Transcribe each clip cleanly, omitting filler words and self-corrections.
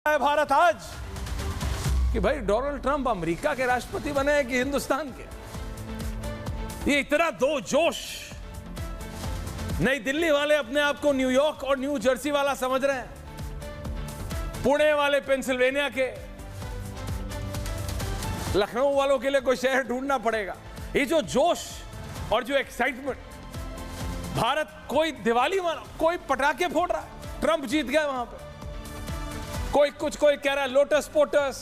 है भारत आज कि भाई डोनाल्ड ट्रंप अमेरिका के राष्ट्रपति बने हैं कि हिंदुस्तान के। ये इतना दो जोश, नई दिल्ली वाले अपने आप को न्यूयॉर्क और न्यू जर्सी वाला समझ रहे हैं, पुणे वाले पेंसिल्वेनिया के, लखनऊ वालों के लिए कोई शहर ढूंढना पड़ेगा। ये जो जोश और जो एक्साइटमेंट, भारत कोई दिवाली मना, कोई पटाखे फोड़ रहा है, ट्रंप जीत गए वहां पे, कोई कुछ कोई कह रहा है लोटस पोटस,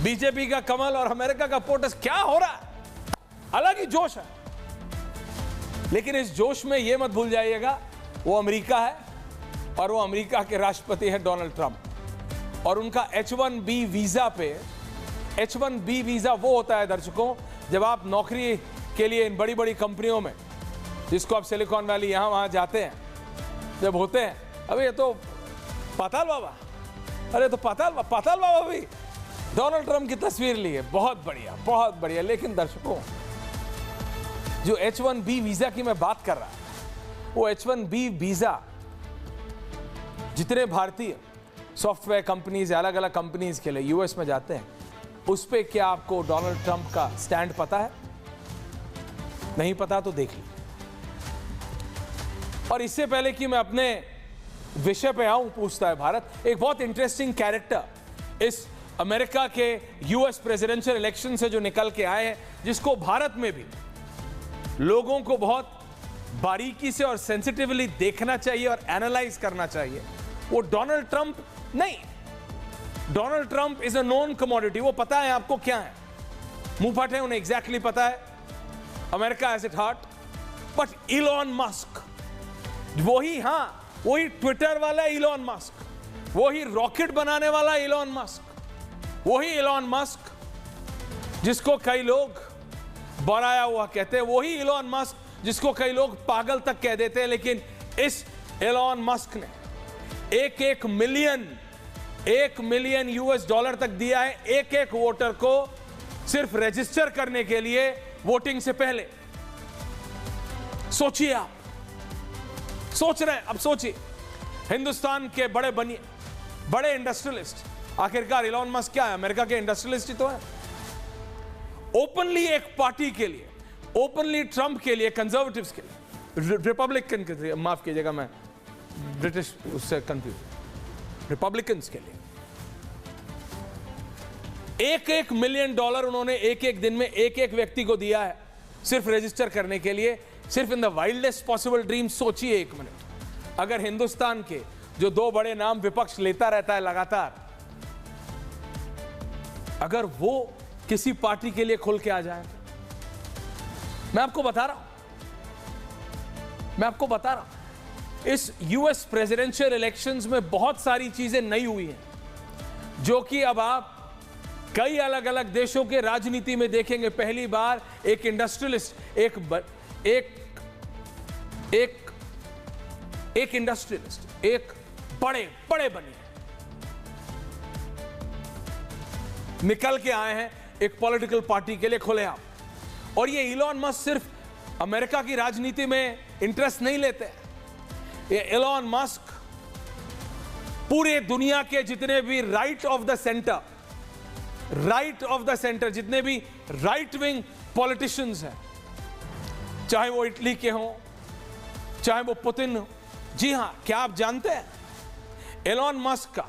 बीजेपी का कमल और अमेरिका का पोटस, क्या हो रहा है? अलग ही जोश है। लेकिन इस जोश में यह मत भूल जाइएगा वो अमेरिका है और वो अमेरिका के राष्ट्रपति है डोनाल्ड ट्रंप। और उनका H1B वीजा पे, H1B वीजा वो होता है दर्शकों, जब आप नौकरी के लिए इन बड़ी बड़ी कंपनियों में, जिसको आप सिलिकॉन वैली यहां वहां जाते हैं, जब होते हैं, अबे ये तो पाताल बाबा, अरे तो पाताल बाबा भी डोनाल्ड ट्रंप की तस्वीर ली है, बहुत बढ़िया बहुत बढ़िया। लेकिन दर्शकों, जो H1B वीजा की मैं बात कर रहा हूं, वो H1B वीजा जितने भारतीय सॉफ्टवेयर कंपनीज, अलग अलग कंपनीज के लिए यूएस में जाते हैं, उस पे क्या आपको डोनाल्ड ट्रंप का स्टैंड पता है? नहीं पता तो देख लीजिए। और इससे पहले कि मैं अपने विषय पे आऊं, पूछता है भारत, एक बहुत इंटरेस्टिंग कैरेक्टर इस अमेरिका के यूएस प्रेसिडेंशियल इलेक्शन से जो निकल के आए हैं, जिसको भारत में भी लोगों को बहुत बारीकी से और सेंसिटिवली देखना चाहिए और एनालाइज करना चाहिए, वो डोनाल्ड ट्रंप नहीं। Donald Trump is a known commodity, वो पता है आपको क्या है, मुंह फट है, उन्हें एग्जैक्टली पता है America has it heart. But Elon Musk, वही ट्विटर वाला इलॉन मस्क, वही रॉकेट बनाने वाला इलॉन मस्क, वही इलॉन मस्क जिसको कई लोग बराया हुआ कहते हैं, वही इलॉन मस्क जिसको कई लोग पागल तक कह देते हैं। लेकिन इस इलॉन मस्क ने एक मिलियन यूएस डॉलर तक दिया है एक एक वोटर को, सिर्फ रजिस्टर करने के लिए वोटिंग से पहले। सोचिए, आप सोच रहे हैं, अब सोचिए, हिंदुस्तान के बड़े इंडस्ट्रियलिस्ट, आखिरकार इलॉन मस्क क्या है, अमेरिका के इंडस्ट्रियलिस्ट ही तो है। ओपनली एक पार्टी के लिए, ओपनली ट्रंप के लिए, कंजर्वेटिव्स के लिए, रिपब्लिकन के लिए, माफ कीजिएगा मैं ब्रिटिश उससे कंफ्यूज, रिपब्लिकन्स के लिए एक मिलियन डॉलर उन्होंने एक दिन में एक व्यक्ति को दिया है, सिर्फ रजिस्टर करने के लिए, सिर्फ in the wildest possible dream. सोचिए एक मिनट, अगर हिंदुस्तान के जो दो बड़े नाम विपक्ष लेता रहता है लगातार, अगर वो किसी पार्टी के लिए खुल के आ जाए, मैं आपको बता रहा हूं, इस यूएस प्रेसिडेंशियल इलेक्शंस में बहुत सारी चीजें नई हुई हैं, जो कि अब आप कई अलग अलग देशों के राजनीति में देखेंगे। पहली बार एक इंडस्ट्रियलिस्ट, एक इंडस्ट्रियलिस्ट, एक बड़े बने निकल के आए हैं एक पॉलिटिकल पार्टी के लिए खुलेआम। और ये इलॉन मस्क सिर्फ अमेरिका की राजनीति में इंटरेस्ट नहीं लेते हैं, ये इलॉन मस्क पूरे दुनिया के जितने भी राइट ऑफ द सेंटर, जितने भी राइट विंग पॉलिटिशियंस हैं, चाहे वो इटली के हों, चाहे वो पुतिन हो। जी हां, क्या आप जानते हैं एलॉन मस्क का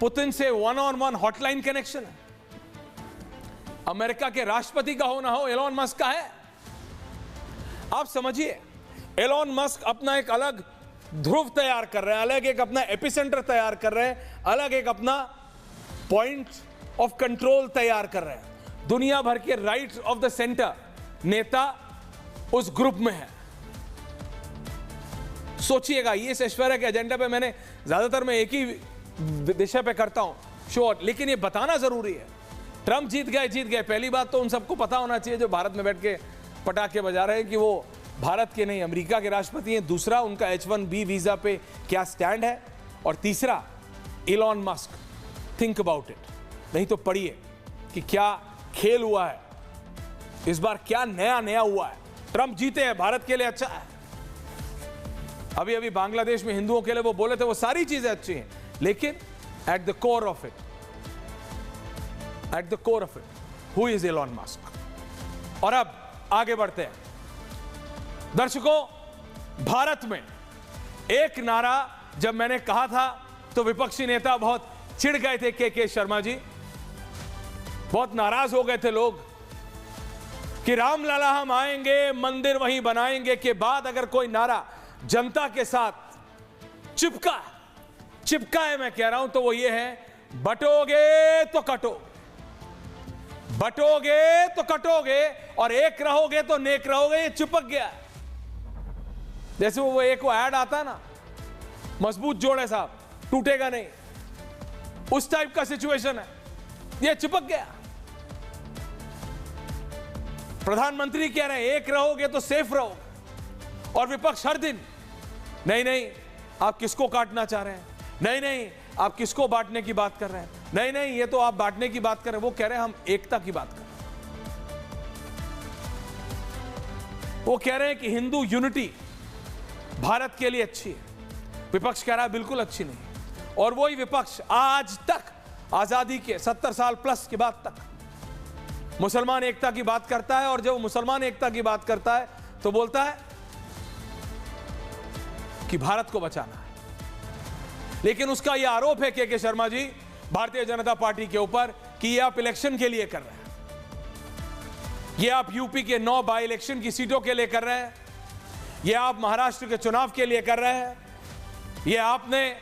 पुतिन से 1-on-1 हॉटलाइन कनेक्शन है? अमेरिका के राष्ट्रपति का हो ना हो, एलॉन मस्क का है। आप समझिए, एलॉन मस्क अपना एक अलग ध्रुव तैयार कर रहे हैं, अलग एक अपना एपिसेंटर तैयार कर रहे हैं, अलग एक अपना पॉइंट ऑफ कंट्रोल तैयार कर रहे हैं। दुनिया भर के राइट ऑफ द सेंटर नेता उस ग्रुप में है। सोचिएगा, ये इस ऐश्वर्या के एजेंडा पे मैंने ज्यादातर मैं एक ही दिशा पे करता हूं शोर, लेकिन ये बताना जरूरी है, ट्रंप जीत गए। पहली बात तो उन सबको पता होना चाहिए जो भारत में बैठ के पटाखे बजा रहे हैं कि वो भारत के नहीं अमेरिका के राष्ट्रपति हैं। दूसरा, उनका H1B वीजा पे क्या स्टैंड है। और तीसरा, Elon Musk, think about it. नहीं तो पढ़िए कि क्या खेल हुआ है इस बार, क्या नया हुआ है। ट्रंप जीते हैं, भारत के लिए अच्छा है। अभी बांग्लादेश में हिंदुओं के लिए वो बोले थे वो सारी चीजें अच्छी हैं, लेकिन at the core of it, who is Elon Musk? और अब आगे बढ़ते हैं। दर्शकों, भारत में एक नारा जब मैंने कहा था तो विपक्षी नेता बहुत चिढ़ गए थे। के शर्मा जी बहुत नाराज हो गए थे लोग कि रामलला हम आएंगे, मंदिर वहीं बनाएंगे के बाद अगर कोई नारा जनता के साथ चिपका है, मैं कह रहा हूं, तो वो ये है, बटोगे तो कटोगे और एक रहोगे तो नेक रहोगे। ये चिपक गया। जैसे वो एक वो ऐड आता ना, मजबूत जोड़ है साहब, टूटेगा नहीं, उस टाइप का सिचुएशन है। ये चिपक गया। प्रधानमंत्री कह रहे हैं एक रहोगे तो सेफ रहोगे, और विपक्ष हर दिन नहीं आप किसको काटना चाह रहे हैं, नहीं आप किसको बांटने की बात कर रहे हैं, नहीं ये तो आप बांटने की बात कर रहे हैं। वो कह रहे हैं हम एकता की बात कर रहे हैं। वो कह रहे हैं कि हिंदू यूनिटी भारत के लिए अच्छी है। विपक्ष कह रहा है बिल्कुल अच्छी नहीं। और वही विपक्ष आज तक आजादी के 70 साल प्लस के बाद तक मुसलमान एकता की बात करता है, और जब मुसलमान एकता की बात करता है तो बोलता है कि भारत को बचाना है। लेकिन उसका यह आरोप है के शर्मा जी भारतीय जनता पार्टी के ऊपर कि ये आप इलेक्शन के लिए कर रहे हैं, ये आप यूपी के 9 बाई इलेक्शन की सीटों के लिए कर रहे हैं, ये आप महाराष्ट्र के चुनाव के लिए कर रहे हैं, ये आपने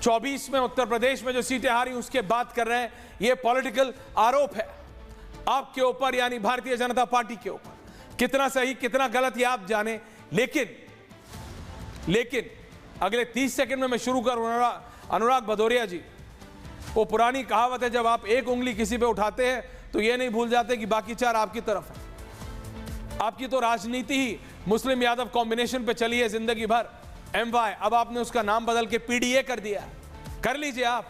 24 में उत्तर प्रदेश में जो सीटें हारी उसके बात कर रहे हैं। ये पॉलिटिकल आरोप है आपके ऊपर, यानी भारतीय जनता पार्टी के ऊपर। कितना सही कितना गलत ये आप जाने, लेकिन अगले 30 सेकंड में मैं शुरू करूं। अनुराग भदौरिया जी, वो पुरानी कहावत है, जब आप एक उंगली किसी पे उठाते हैं तो ये नहीं भूल जाते कि बाकी 4 आपकी तरफ है। आपकी तो राजनीति ही मुस्लिम यादव कॉम्बिनेशन पे चली है जिंदगी भर, MY। अब आपने उसका नाम बदल के PDA कर दिया। कर लीजिए आप,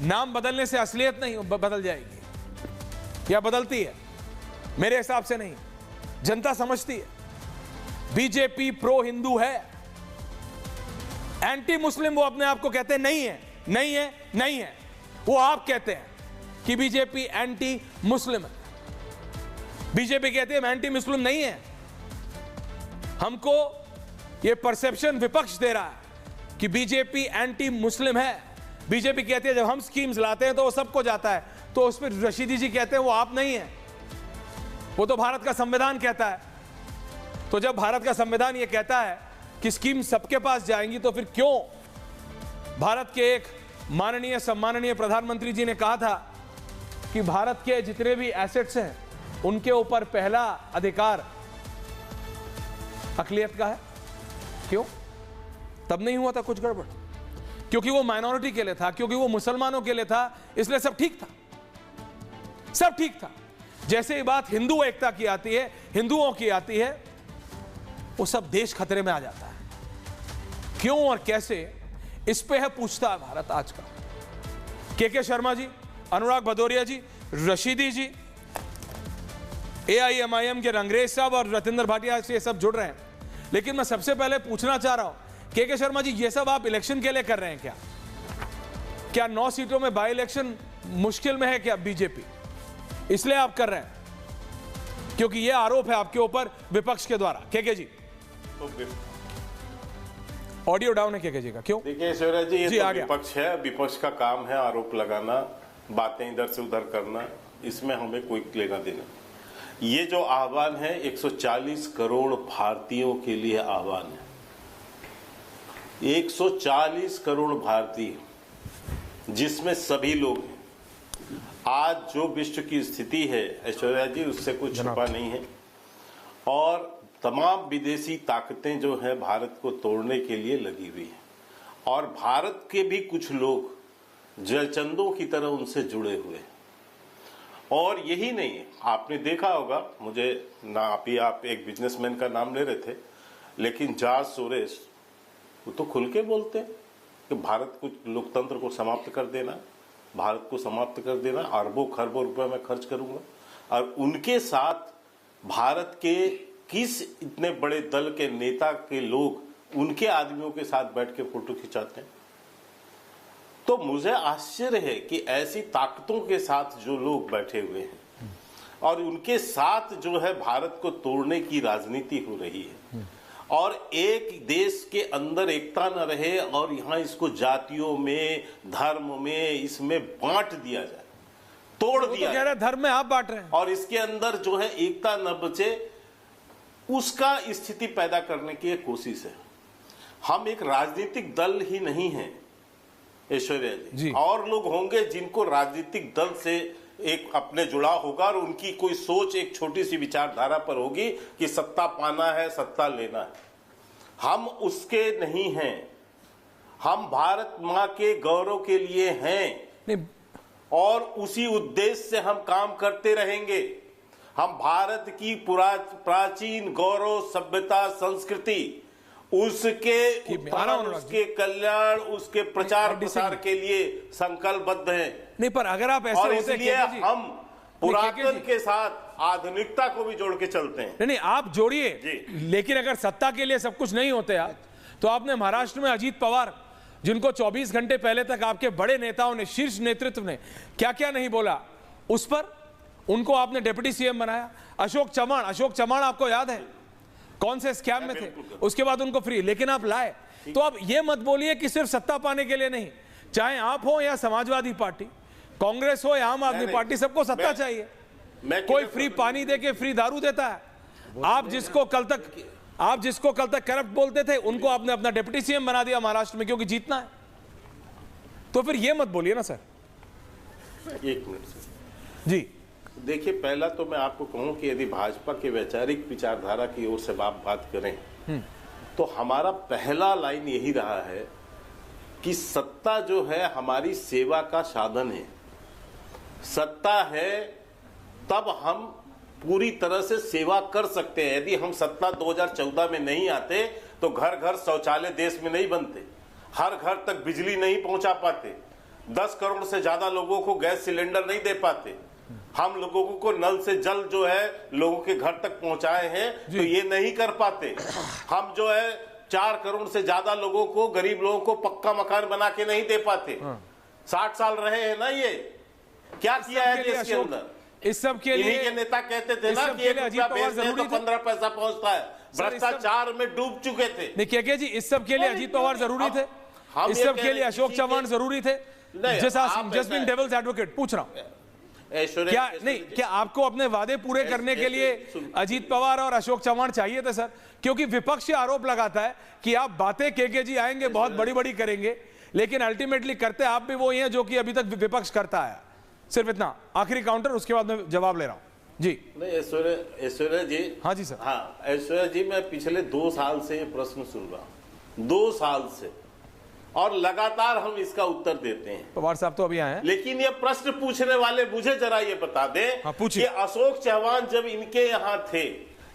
नाम बदलने से असलियत नहीं बदल जाएगी, या बदलती है? मेरे हिसाब से नहीं, जनता समझती है। बीजेपी प्रो हिंदू है, एंटी मुस्लिम वो अपने आप को कहते हैं नहीं है। वो आप कहते हैं कि बीजेपी एंटी मुस्लिम है। बीजेपी कहती है हम एंटी मुस्लिम नहीं है। हमको ये परसेप्शन विपक्ष दे रहा है कि बीजेपी एंटी मुस्लिम है। बीजेपी कहती है जब हम स्कीम्स लाते हैं तो वो सबको जाता है, तो उसमें रशीदी जी कहते हैं वो आप नहीं है, वो तो भारत का संविधान कहता है। तो जब भारत का संविधान ये कहता है कि स्कीम सबके पास जाएंगी, तो फिर क्यों भारत के एक माननीय सम्माननीय प्रधानमंत्री जी ने कहा था कि भारत के जितने भी एसेट्स हैं उनके ऊपर पहला अधिकार अकलियत का है? क्यों? तब नहीं हुआ था कुछ गड़बड़? क्योंकि वो माइनॉरिटी के लिए था, क्योंकि वो मुसलमानों के लिए था, इसलिए सब ठीक था। जैसे ही बात हिंदू एकता की आती है, हिंदुओं की आती है, वो सब देश खतरे में आ जाता है। क्यों और कैसे, इस पे है पूछता है भारत आज का। के शर्मा जी, अनुराग भदौरिया जी, रशीदी जी, AIMIM के रंगरेज साहब और रतिंदर भाटिया से ये सब जुड़ रहे हैं। लेकिन मैं सबसे पहले पूछना चाह रहा हूं, के शर्मा जी, ये सब आप इलेक्शन के लिए कर रहे हैं क्या 9 सीटों में बाई इलेक्शन मुश्किल में है क्या बीजेपी, इसलिए आप कर रहे हैं? क्योंकि यह आरोप है आपके ऊपर विपक्ष के द्वारा। के जी, ऑडियो डाउन है के जी का, क्यों? देखिए शिवराज जी, ये तो विपक्ष है, विपक्ष का काम है आरोप लगाना, बातें इधर से उधर करना, इसमें हमें कोई लेना देना। ये जो आह्वान है 140 करोड़ भारतीयों के लिए आह्वान है। 140 करोड़ भारतीय, जिसमें सभी लोग हैं। आज जो विश्व की स्थिति है ऐश्वर्या जी, उससे कुछ छुपा नहीं है, और तमाम विदेशी ताकतें जो हैं भारत को तोड़ने के लिए लगी हुई हैं, और भारत के भी कुछ लोग जलचंदों की तरह उनसे जुड़े हुए हैं। और यही नहीं है, आपने देखा होगा, मुझे ना आप एक बिजनेसमैन का नाम ले रहे थे, लेकिन जॉर्ज सोरोस वो तो खुल के बोलते हैं कि भारत को लोकतंत्र को समाप्त कर देना, भारत को समाप्त कर देना, अरबों खरबों रुपए मैं खर्च करूंगा। और उनके साथ भारत के किस इतने बड़े दल के नेता के लोग उनके आदमियों के साथ बैठ के फोटो खिंचाते हैं? तो मुझे आश्चर्य है कि ऐसी ताकतों के साथ जो लोग बैठे हुए हैं और उनके साथ जो है भारत को तोड़ने की राजनीति हो रही है और एक देश के अंदर एकता न रहे और यहां इसको जातियों में, धर्म में, इसमें बांट दिया जाए, तोड़ दिया जाए। धर्म में आप बांट रहे हैं और इसके अंदर जो है एकता न बचे, उसका स्थिति पैदा करने की एक कोशिश है। हम एक राजनीतिक दल ही नहीं है ऐश्वर्या जी, और लोग होंगे जिनको राजनीतिक दल से एक अपने जुड़ाव होगा और उनकी कोई सोच एक छोटी सी विचारधारा पर होगी कि सत्ता पाना है, सत्ता लेना है। हम उसके नहीं हैं, हम भारत मां के गौरव के लिए हैं और उसी उद्देश्य से हम काम करते रहेंगे। हम भारत की प्राचीन गौरव, सभ्यता, संस्कृति, उसके उत्थान, उसके कल्याण, उसके प्रचार प्रसार के लिए संकल्पबद्ध हैं। नहीं, पर अगर आप ऐसे और इसलिए हम पुरातन के साथ आधुनिकता को भी जोड़ के चलते हैं। नहीं, आप जोड़िए, लेकिन अगर सत्ता के लिए सब कुछ नहीं होते आप, तो आपने महाराष्ट्र में अजीत पवार, जिनको 24 घंटे पहले तक आपके बड़े नेताओं ने, शीर्ष नेतृत्व ने क्या क्या नहीं बोला, उस पर उनको आपने डिप्टी सीएम बनाया। अशोक चव्हाण आपको याद है कौन से स्कैम में थे, उसके बाद उनको फ्री, लेकिन आप लाए। तो आप ये मत बोलिए कि सिर्फ सत्ता पाने के लिए नहीं, चाहे आप हो या समाजवादी पार्टी, कांग्रेस हो या आम आदमी पार्टी, सबको सत्ता चाहिए। कोई फ्री पानी देके फ्री दारू देता है। आप जिसको कल तक करप्ट बोलते थे, उनको आपने अपना डिप्टी सीएम बना दिया महाराष्ट्र में, क्योंकि जीतना है। तो फिर ये मत बोलिए ना सर। एक मिनट सर जी, देखिए, पहला तो मैं आपको कहूं कि यदि भाजपा के वैचारिक विचारधारा की ओर से आप बात करें तो हमारा पहला लाइन यही रहा है कि सत्ता जो है हमारी सेवा का साधन है। सत्ता है तब हम पूरी तरह से सेवा कर सकते हैं। यदि हम सत्ता 2014 में नहीं आते तो घर घर शौचालय देश में नहीं बनते, हर घर तक बिजली नहीं पहुंचा पाते, 10 करोड़ से ज्यादा लोगों को गैस सिलेंडर नहीं दे पाते, हम लोगों को नल से जल जो है लोगों के घर तक पहुंचाए हैं, तो ये नहीं कर पाते। हम जो है 4 करोड़ से ज्यादा लोगों को, गरीब लोगों को पक्का मकान बना के नहीं दे पाते। 60 साल रहे हैं ना, ये क्या किया है देश के अंदर? इस सब के लिए के नेता कहते थे ना कि 1 रुपया बेचते हैं तो 15 पैसा पहुंचता है। भ्रष्टाचार में डूब चुके थे। देखिए जी, इस सब के लिए अजीत पवार जरूरी थे, इस सब के लिए अशोक चव्हाण जरूरी थे। जस्ट बीइंग डेविल्स एडवोकेट पूछ रहा हूं, क्या आपको अपने वादे पूरे करने के लिए अजीत पवार और अशोक चव्हाण चाहिए थे सर? क्योंकि विपक्ष आरोप लगाता है कि आप बातें के जी आएंगे, बहुत बड़ी बड़ी करेंगे, लेकिन अल्टीमेटली करते आप भी वो ही हैं जो कि अभी तक विपक्ष करता है। सिर्फ इतना, आखिरी काउंटर, उसके बाद मैं जवाब ले रहा हूं जी। नहीं ऐश्वर्या जी। हाँ जी सर। हाँ ऐश्वर्या जी, मैं पिछले 2 साल से ये प्रश्न सुन रहा हूं, 2 साल से, और लगातार हम इसका उत्तर देते हैं। पवार साहब तो अभी आए हैं, लेकिन ये प्रश्न पूछने वाले मुझे जरा ये बता दें कि अशोक चव्हाण जब इनके यहाँ थे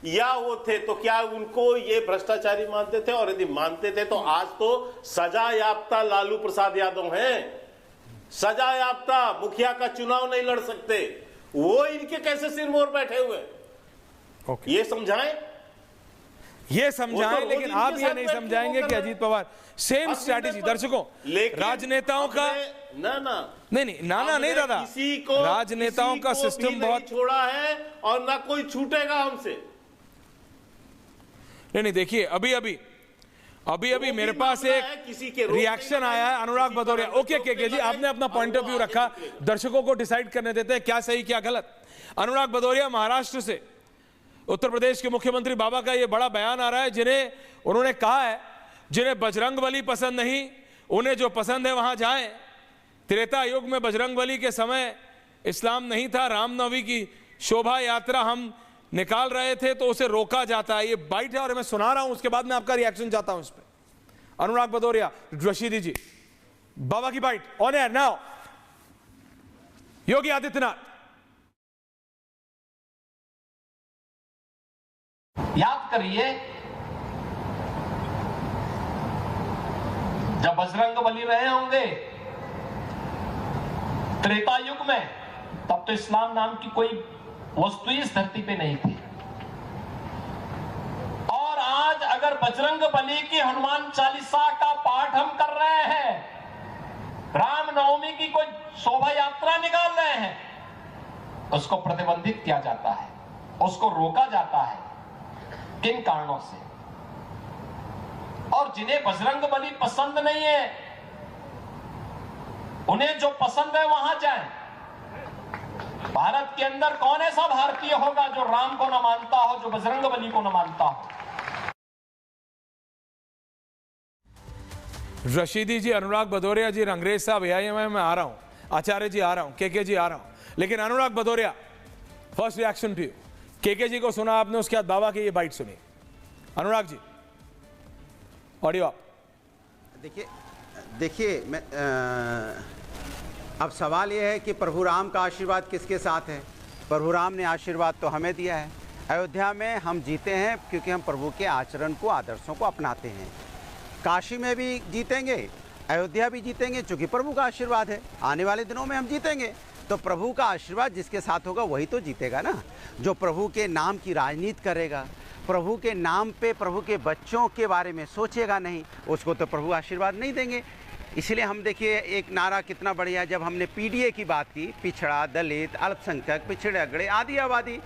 या वो थे तो क्या उनको ये भ्रष्टाचारी मानते थे? और यदि मानते थे तो आज तो सजा याफ्ता लालू प्रसाद यादव हैं, सजा याफ्ता, मुखिया का चुनाव नहीं लड़ सकते, वो इनके कैसे सिरमौर बैठे हुए? ये समझाएं, तो लेकिन आप ये नहीं समझाएंगे कि अजीत पवार सेम स्ट्रैटेजी। दर्शकों, राजनेताओं का नहीं दादा, राजनेताओं का सिस्टम बहुत छोड़ा है और ना कोई छूटेगा हमसे। नहीं देखिए, अभी मेरे पास एक रिएक्शन आया है अनुराग भदौरिया। ओके के जी, आपने अपना पॉइंट ऑफ व्यू रखा, दर्शकों को डिसाइड करने देते हैं क्या सही क्या गलत। अनुराग भदौरिया महाराष्ट्र से, उत्तर प्रदेश के मुख्यमंत्री बाबा का यह बड़ा बयान आ रहा है, उन्होंने कहा है जिन्हें बजरंगबली पसंद नहीं, उन्हें जो पसंद है वहां जाएं। त्रेता युग में बजरंगबली के समय इस्लाम नहीं था, रामनवमी की शोभा यात्रा हम निकाल रहे थे तो उसे रोका जाता है। ये बाइट है और मैं सुना रहा हूं, उसके बाद मैं आपका रिएक्शन चाहता हूं इस पर। अनुराग भदौरिया, रशीदी जी, बाबा की bite on air now. Yogi Adityanath, याद करिए जब बजरंगबली रहे होंगे त्रेता युग में, तब तो इस्लाम नाम की कोई वस्तु इस धरती पे नहीं थी। और आज अगर बजरंगबली की हनुमान चालीसा का पाठ हम कर रहे हैं, रामनवमी की कोई शोभा यात्रा निकाल रहे हैं, उसको प्रतिबंधित किया जाता है, उसको रोका जाता है। किन कारणों से? और जिन्हें बजरंग बली पसंद नहीं है, उन्हें जो पसंद है वहां जाएं। भारत के अंदर कौन ऐसा भारतीय होगा जो राम को न मानता हो, जो बजरंग बली को न मानता हो? रशीदी जी, अनुराग भदौरिया जी, अंग्रेज साहब AIMIM में आ रहा हूं, आचार्य जी आ रहा हूं, केके जी आ रहा हूं, लेकिन Anurag Bhadauria, first reaction to you. KK ji को सुना आपने, उसके बाद बाबा की ये बाइट सुनी। अनुराग जी, ऑडियो आप। देखिए मैं अब सवाल यह है कि प्रभु राम का आशीर्वाद किसके साथ है? प्रभु राम ने आशीर्वाद तो हमें दिया है। अयोध्या में हम जीते हैं क्योंकि हम प्रभु के आचरण को, आदर्शों को अपनाते हैं। काशी में भी जीतेंगे, अयोध्या भी जीतेंगे, क्योंकि प्रभु का आशीर्वाद है। आने वाले दिनों में हम जीतेंगे, तो प्रभु का आशीर्वाद जिसके साथ होगा वही तो जीतेगा ना। जो प्रभु के नाम की राजनीति करेगा, प्रभु के नाम पे प्रभु के बच्चों के बारे में सोचेगा नहीं, उसको तो प्रभु आशीर्वाद नहीं देंगे। इसलिए हम देखिए एक नारा कितना बढ़िया, जब हमने PDA की बात की, पिछड़ा, दलित, अल्पसंख्यक, पिछड़े अगड़े, आदि आबादी,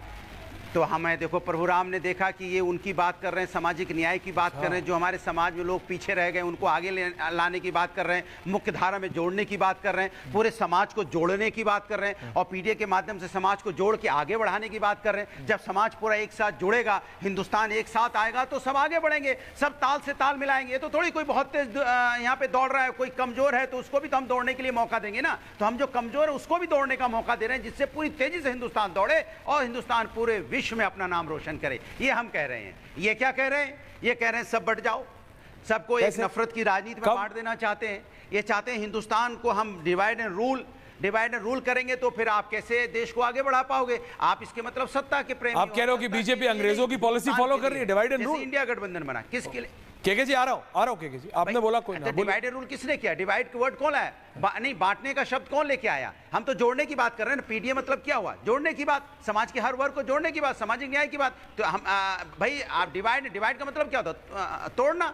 तो हमें देखो प्रभु राम ने देखा कि ये उनकी बात कर रहे हैं, सामाजिक न्याय की बात कर रहे हैं, जो हमारे समाज में लोग पीछे रह गए उनको आगे लाने की बात कर रहे हैं, मुख्य धारा में जोड़ने की बात कर रहे हैं, पूरे समाज को जोड़ने की बात कर रहे हैं, और PDA के माध्यम से समाज को जोड़ के आगे बढ़ाने की बात कर रहे हैं। जब समाज पूरा एक साथ जुड़ेगा, हिंदुस्तान एक साथ आएगा, तो सब आगे बढ़ेंगे, सब ताल से ताल मिलाएंगे। ये तो थोड़ी कोई बहुत तेज यहाँ पे दौड़ रहा है, कोई कमजोर है तो उसको भी तो हम दौड़ने के लिए मौका देंगे ना। तो हम जो कमजोर है उसको भी दौड़ने का मौका दे रहे हैं, जिससे पूरी तेजी से हिंदुस्तान दौड़े और हिंदुस्तान पूरे विश्व में अपना नाम रोशन करे। ये हम कह रहे हैं। ये क्या कह रहे हैं? ये कह रहे हैं सब बट जाओ, सबको एक नफरत की राजनीति में बांट देना चाहते हैं। ये चाहते हैं हिंदुस्तान को हम डिवाइड एंड रूल करेंगे, तो फिर आप कैसे देश को आगे बढ़ा पाओगे? आप इसके मतलब सत्ता के प्रेमी। आप कह रहे हो कि बीजेपी अंग्रेजों की पॉलिसी फॉलो कर रही है, डिवाइड एंड रूल। इंडिया गठबंधन बना किसके लिए? केके जी आ रहा हूं केके जी, आपने बोला कोई ना। डिवाइड एंड रूल किसने किया? डिवाइड का वर्ड कौन लाया? नहीं, बांटने का शब्द कौन लेके आया? हम तो जोड़ने की बात कर रहे हैं ना। PDA मतलब क्या हुआ? जोड़ने की बात, समाज के हर वर्ग को जोड़ने की बात, सामाजिक न्याय की बात। तो हम भाई आप डिवाइड का मतलब क्या होता? तोड़ना,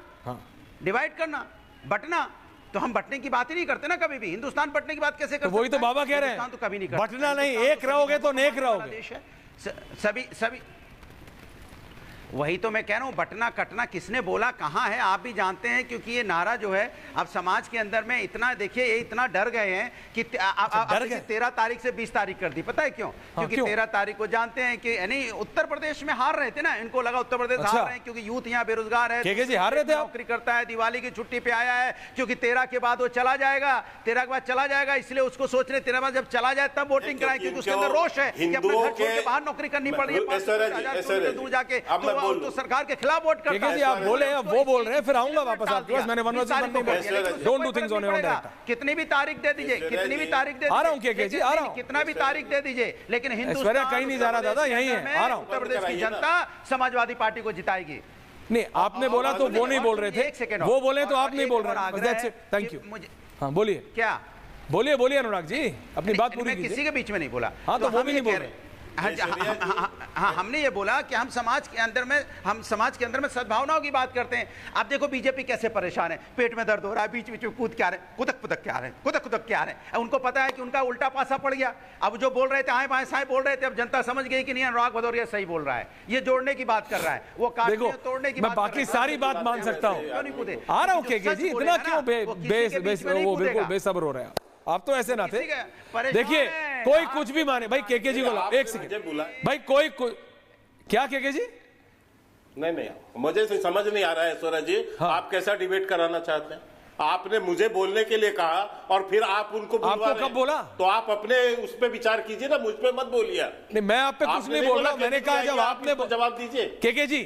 डिवाइड करना, बंटना। तो हम बंटने की बात ही नहीं करते ना कभी भी। हिंदुस्तान बंटने की बात कैसे करते? वही तो बाबा कह रहे हैं, तो कभी नहीं करते। बंटना नहीं, एक रहोगे तो नेक रहोगे। सभी वही तो मैं कह रहा हूं, बटना कटना किसने बोला, कहां है? आप भी जानते हैं, क्योंकि ये नारा जो है अब समाज के अंदर में इतना, देखिए ये इतना डर गए हैं कि 13 तारीख से 20 तारीख कर दी। पता है क्यों? क्योंकि 13 तारीख को जानते हैं कि नहीं, उत्तर प्रदेश में हार रहे थे ना, इनको लगा उत्तर प्रदेश हार रहे हैं क्योंकि यूथ यहाँ बेरोजगार है, हार रहे थे, नौकरी करता है, दिवाली की छुट्टी पे आया है, क्योंकि 13 के बाद वो चला जाएगा, 13 के बाद चला जाएगा, इसलिए उसको सोच रहे 13 बाद जब चला जाए तब वोटिंग कराएं, क्योंकि उसके अंदर रोष है कि अपने घर छोड़ के बाहर नौकरी करनी पड़ रही है, दूर जाके तो सरकार के खिलाफ वोट करता है। आप बोले, वो बोल रहे हैं, फिर आऊंगा वापस आपके पास। मैंने don't do things on your own direct. कितनी भी तारीख दे दीजिए, कितनी भी तारीख दे दीजिए, आ रहा हूं केके जी, आ रहा हूं, कितना भी तारीख दे दीजिए, लेकिन हिंदुस्तान कहीं नहीं जा रहा दादा, यही है, आ रहा हूं। उत्तर प्रदेश की जनता समाजवादी पार्टी को जिताएगी। नहीं, आपने बोला तो वो नहीं बोल रहे थे, वो बोले तो आप नहीं बोल रहे। Thank you. हाँ बोलिए, क्या बोलिए अनुराग जी, अपनी बात पूरी कीजिए। किसी के बीच में नहीं बोला। हाँ तो वो भी नहीं बोल रहे। हाँ, हमने ये बोला कि हम समाज के अंदर में सद्भावनाओं की बात करते हैं। आप देखो बीजेपी कैसे परेशान है, पेट में दर्द हो रहा है, बीच बीच में कूद के आ रहे हैं, कुदक के आ रहे हैं। उनको पता है कि उनका उल्टा पासा पड़ गया। अब जो बोल रहे थे आए बाएं साएं बोल रहे थे, अब जनता समझ गई कि नहीं, अनुराग भदौरिया सही बोल रहा है, ये जोड़ने की बात कर रहा है, वो काटने तोड़ने की बात। मैं बाकी सारी बात मान सकता हूँ, आ रहा हूँ केके जी, इतना क्यों बिल्कुल बेसब्र हो रहा है आप? तो ऐसे ना थे। देखिए कोई कुछ भी माने भाई, केके जी को एक सेकंड भाई, कोई क्या केके जी? नहीं, मुझे समझ नहीं आ रहा है ऐश्वर्या जी, आप कैसा डिबेट कराना चाहते हैं? आपने मुझे बोलने के लिए कहा और फिर आप उनको आपको कब बोला? तो आप अपने उस पे विचार कीजिए ना, मुझ पे मत बोलिए। नहीं, मैं आप पे कुछ नहीं बोल रहा, मैंने कहा जब आपने जवाब दीजिए। केके जी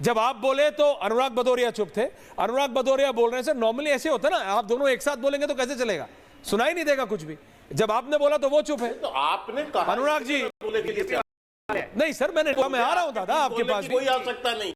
जब आप बोले तो अनुराग भदौरिया चुप थे। अनुराग भदौरिया बोल रहे हैं, नॉर्मली ऐसे होता ना, आप दोनों एक साथ बोलेंगे तो कैसे चलेगा, सुनाई नहीं देगा कुछ भी। जब आपने बोला तो वो चुप है। तो आपने कहा अनुराग जी बोलने के लिए नहीं सर, मैं आ रहा हूं दादा आपके पास। कोई आवश्यकता नहीं।